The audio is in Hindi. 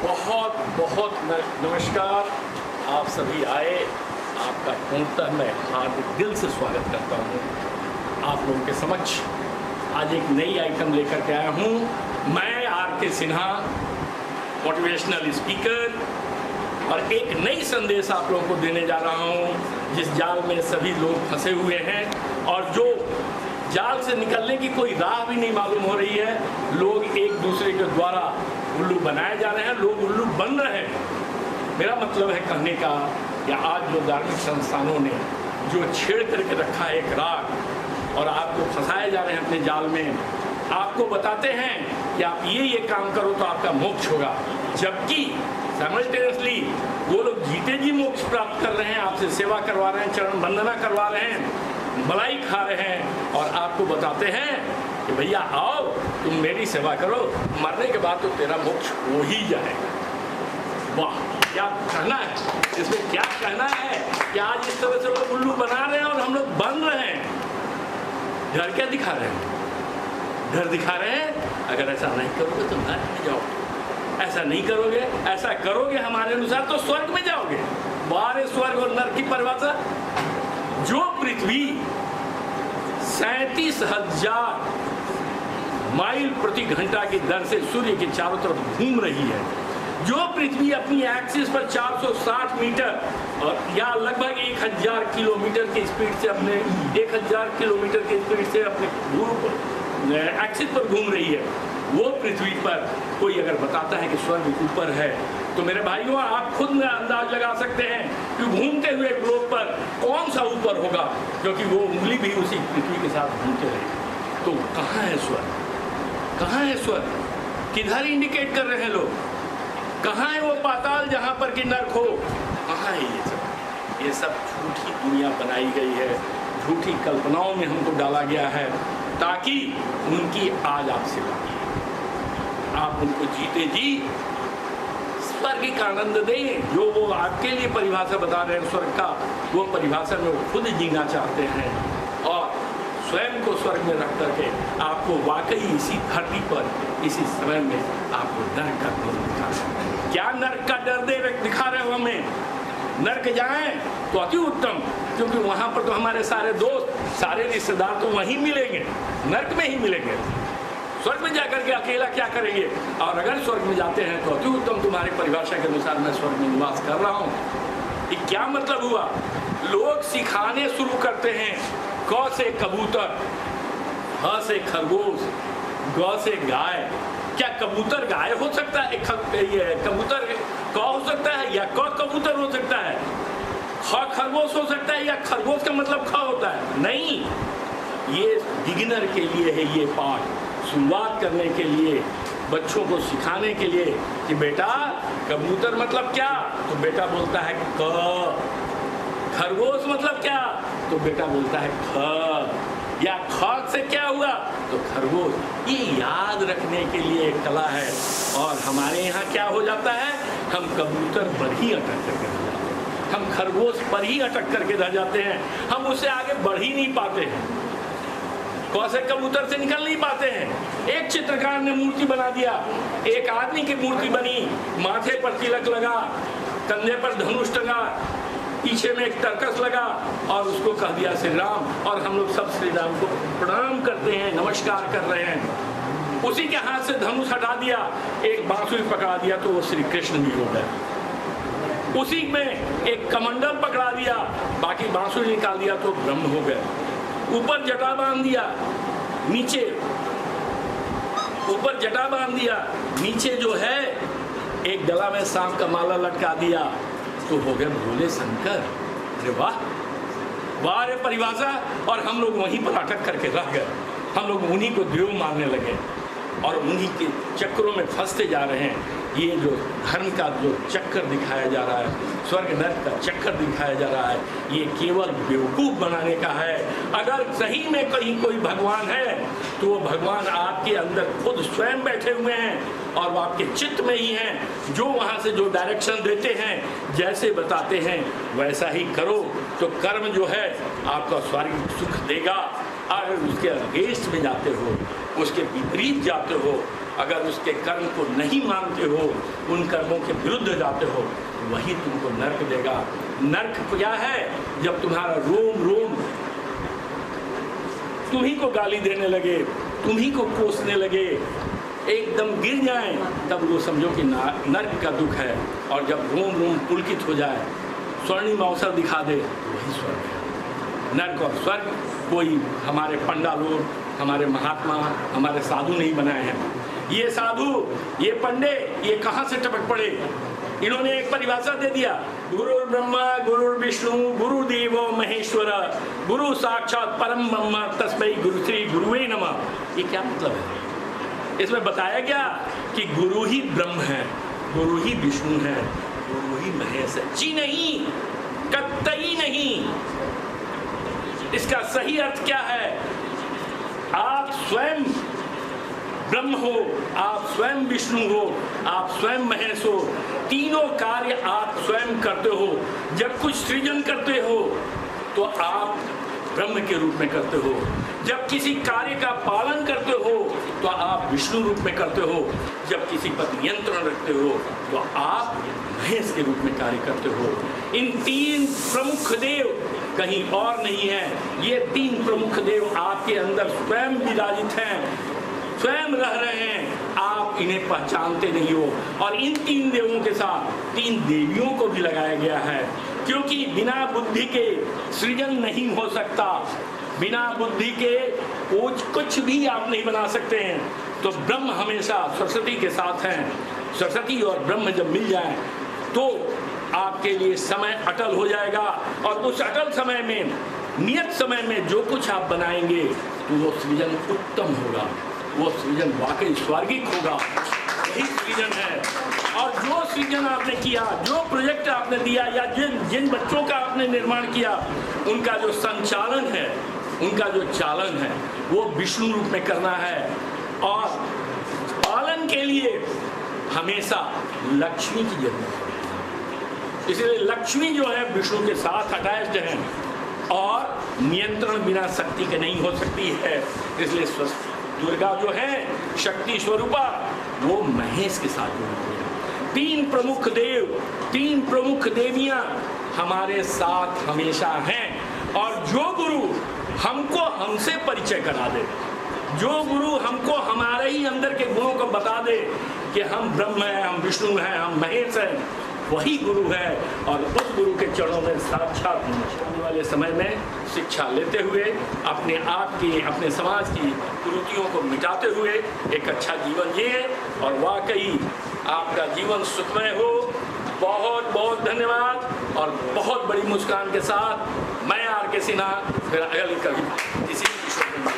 बहुत बहुत नमस्कार। आप सभी आए, आपका पूर्णतः मैं हार्दिक दिल से स्वागत करता हूँ। आप लोगों के समक्ष आज एक नई आइटम लेकर के आया हूँ। मैं आर.के. सिन्हा, मोटिवेशनल स्पीकर, और एक नई संदेश आप लोगों को देने जा रहा हूँ जिस जाल में सभी लोग फंसे हुए हैं और जो जाल से निकलने की कोई राह भी नहीं मालूम हो रही है। लोग एक दूसरे के द्वारा उल्लू बनाए जा रहे हैं, लोग उल्लू बन रहे हैं। मेरा मतलब है कहने का कि आज जो धार्मिक संस्थानों ने जो छेड़ करके रखा है एक राग और आपको फंसाए जा रहे हैं अपने जाल में, आपको बताते हैं कि आप ये काम करो तो आपका मोक्ष होगा, जबकि साइमल्टेनियसली वो लोग जीते जी मोक्ष प्राप्त कर रहे हैं, आपसे सेवा करवा रहे हैं, चरण वंदना करवा रहे हैं, मलाई खा रहे हैं और आपको बताते हैं कि भैया आओ तुम मेरी सेवा करो, मरने के बाद तो तेरा मोक्ष हो ही जाएगा। वाह, क्या कहना है इसमें, क्या कहना है कि आज इस तरह से लोग उल्लू बना रहे हैं और हम लोग बन रहे हैं। डर क्या दिखा रहे हैं? डर दिखा रहे हैं अगर ऐसा नहीं करोगे तो नरक में जाओगे, ऐसा नहीं करोगे, ऐसा करोगे हमारे अनुसार तो स्वर्ग में जाओगे। बाहर स्वर्ग और नरक की परिभाषा, जो पृथ्वी 37,000 माइल प्रति घंटा की दर से सूर्य के चारों तरफ घूम रही है, जो पृथ्वी अपनी एक्सिस पर 460 मीटर और या लगभग 1000 किलोमीटर की स्पीड से अपने 1000 किलोमीटर की स्पीड से अपने एक्सिस पर घूम रही है, वो पृथ्वी पर कोई अगर बताता है कि स्वर्ग ऊपर है तो मेरे भाइयों आप खुद में अंदाज लगा सकते हैं कि घूमते हुए ग्लोब पर कौन सा ऊपर होगा, क्योंकि वो उंगली भी उसी पृथ्वी के साथ घूमते रहे। तो कहाँ है स्वर्ग? कहाँ है स्वर्ग? किधर इंडिकेट कर रहे हैं लोग? कहाँ है वो पाताल जहाँ पर कि नरक हो? कहाँ है ये सब? ये सब झूठी दुनिया बनाई गई है, झूठी कल्पनाओं में हमको डाला गया है ताकि उनकी आज आप सेवा की, आप उनको जीते जी स्वर्ग का आनंद दें। जो वो आपके लिए परिभाषा बता रहे हैं स्वर्ग का, वो परिभाषा में वो खुद जीना चाहते हैं और स्वयं को स्वर्ग में रख करके आपको वाकई इसी धरती पर इसी समय में आपको नरक का डर दिखा रहे हैं। क्या नरक का डर दिखा रहे हो हमें? नरक जाएं तो अति उत्तम, क्योंकि वहाँ पर तो हमारे सारे दोस्त, सारे रिश्तेदार तो वहीं मिलेंगे, नरक में ही मिलेंगे। स्वर्ग में जाकर के अकेला क्या करेंगे? और अगर स्वर्ग में जाते हैं तो अति उत्तम, तुम्हारी परिभाषा के अनुसार मैं स्वर्ग में निवास कर रहा हूँ। ये क्या मतलब हुआ? लोग सिखाने शुरू करते हैं, क से कबूतर, ह से खरगोश, ग से गाय। क्या कबूतर गाय हो सकता है? ये कबूतर क हो सकता है या क कबूतर हो सकता है? ख खरगोश हो सकता है या खरगोश का मतलब ख होता है? नहीं, ये बिगिनर के लिए है ये पाठ, शुरुआत करने के लिए, बच्चों को सिखाने के लिए कि बेटा कबूतर मतलब क्या? तो बेटा बोलता है क। खरगोश मतलब क्या? तो बेटा बोलता है ख। या ख से क्या हुआ? तो खरगोश। ये याद रखने के लिए एक कला है और हमारे यहाँ क्या हो जाता है, हम कबूतर पर ही अटक करके रह जाते हैं, हम खरगोश पर ही अटक करके रह जाते हैं, हम उससे आगे बढ़ ही नहीं पाते हैं, कौसे कबूतर से निकल नहीं पाते हैं। एक चित्रकार ने मूर्ति बना दिया, एक आदमी की मूर्ति बनी, माथे पर तिलक लगा, कंधे पर धनुष टंगा, पीछे में एक टर्कस लगा और उसको कह दिया श्री राम, और हम लोग सब श्री राम को प्रणाम करते हैं, नमस्कार कर रहे हैं। उसी के हाथ से धनुष हटा दिया, एक बांसुरी पकड़ा दिया तो वो श्री कृष्ण भी हो गए। उसी में एक कमंडल पकड़ा दिया, बाकी बांसुरी निकाल दिया तो ब्रह्म हो गए। ऊपर जटा बांध दिया, नीचे ऊपर जटा बांध दिया, नीचे जो है एक गला में सांप का माला लटका दिया तो हो गए भोले शंकर। अरे वाह, वाह रे परिभाषा। और हम लोग वहीं पर अटक करके रह गए, हम लोग उन्हीं को देव मानने लगे और उन्हीं के चक्रों में फंसते जा रहे हैं। ये जो धर्म का जो चक्कर दिखाया जा रहा है, स्वर्ग नरक का चक्कर दिखाया जा रहा है, ये केवल बेवकूफ़ बनाने का है। अगर सही में कहीं कोई भगवान है तो वो भगवान आपके अंदर खुद स्वयं बैठे हुए हैं और वो आपके चित्त में ही हैं, जो वहाँ से जो डायरेक्शन देते हैं, जैसे बताते हैं वैसा ही करो तो कर्म जो है आपका स्वर्ग सुख देगा। अगर उसके अगेंस्ट में जाते हो, उसके विपरीत जाते हो, अगर उसके कर्म को नहीं मानते हो, उन कर्मों के विरुद्ध जाते हो, वही तुमको नर्क देगा। नर्क क्या है? जब तुम्हारा रोम रोम तुम्ही को गाली देने लगे, तुम्ही को कोसने लगे, एकदम गिर जाएं, तब वो समझो कि नर्क का दुख है। और जब रोम रोम पुलकित हो जाए, स्वर्णिम अवसर दिखा दे, वही स्वर्ग है। नर्क और स्वर्ग कोई हमारे पंडा लोग, हमारे महात्मा, हमारे साधु नहीं बनाए हैं। ये साधु, ये पंडे, ये कहाँ से टपक पड़े? इन्होंने एक परिभाषा दे दिया, गुरु ब्रह्मा गुरु विष्णु गुरुदेवो महेश्वर गुरु साक्षात परम ब्रह्म तस्मै गुरु श्री गुरुवे नमः। ये क्या मतलब है? इसमें बताया गया कि गुरु ही ब्रह्म है, गुरु ही विष्णु है, गुरु ही महेश है। जी नहीं, कतई नहीं। इसका सही अर्थ क्या है? आप स्वयं ब्रह्म हो, आप स्वयं विष्णु हो, आप स्वयं महेश हो। तीनों कार्य आप स्वयं करते हो। जब कुछ सृजन करते हो तो आप ब्रह्म के रूप में करते हो। जब किसी कार्य का पालन करते हो तो आप विष्णु रूप में करते हो। जब किसी पर नियंत्रण रखते हो तो आप महेश के रूप में कार्य करते हो। इन तीन प्रमुख देव कहीं और नहीं है। ये तीन प्रमुख देव आपके अंदर स्वयं विराजित हैं, स्वयं रह रहे हैं, आप इन्हें पहचानते नहीं हो। और इन तीन देवों के साथ तीन देवियों को भी लगाया गया है, क्योंकि बिना बुद्धि के सृजन नहीं हो सकता। बिना बुद्धि के कुछ भी आप नहीं बना सकते हैं। तो ब्रह्म हमेशा सरस्वती के साथ हैं। सरस्वती और ब्रह्म जब मिल जाए तो आपके लिए समय अटल हो जाएगा। और उस अटल समय में, नियत समय में जो कुछ आप बनाएंगे तो वो सृजन उत्तम होगा, वो सृजन वाकई स्वर्गिक होगा। वही सृजन है। और जो सृजन आपने किया, जो प्रोजेक्ट आपने दिया, या जिन बच्चों का आपने निर्माण किया, उनका जो संचालन है, उनका जो चालन है, वो विष्णु रूप में करना है। और पालन के लिए हमेशा लक्ष्मी की जरूरत है। इसलिए लक्ष्मी जो है विष्णु के साथ अटैच्ड है, और नियंत्रण बिना शक्ति के नहीं हो सकती है। इसलिए दुर्गा जो है शक्ति स्वरूपा, वो महेश के साथ जुड़ी है। तीन प्रमुख देव, तीन प्रमुख देवियां हमारे साथ हमेशा हैं। और जो गुरु हमको हमसे परिचय करा दे, जो गुरु हमको हमारे ही अंदर के गुणों को बता दे कि हम ब्रह्म हैं, हम विष्णु हैं, हम महेश हैं, वही गुरु है। और उस गुरु के चरणों में साक्षात आने वाले समय में शिक्षा लेते हुए, अपने आप की, अपने समाज की कुरीतियों को मिटाते हुए एक अच्छा जीवन जिए, और वाकई आपका जीवन सुखमय हो। बहुत बहुत धन्यवाद। और बहुत बड़ी मुस्कान के साथ मैं आर के सिन्हा फिर अगली कभी किसी विषय में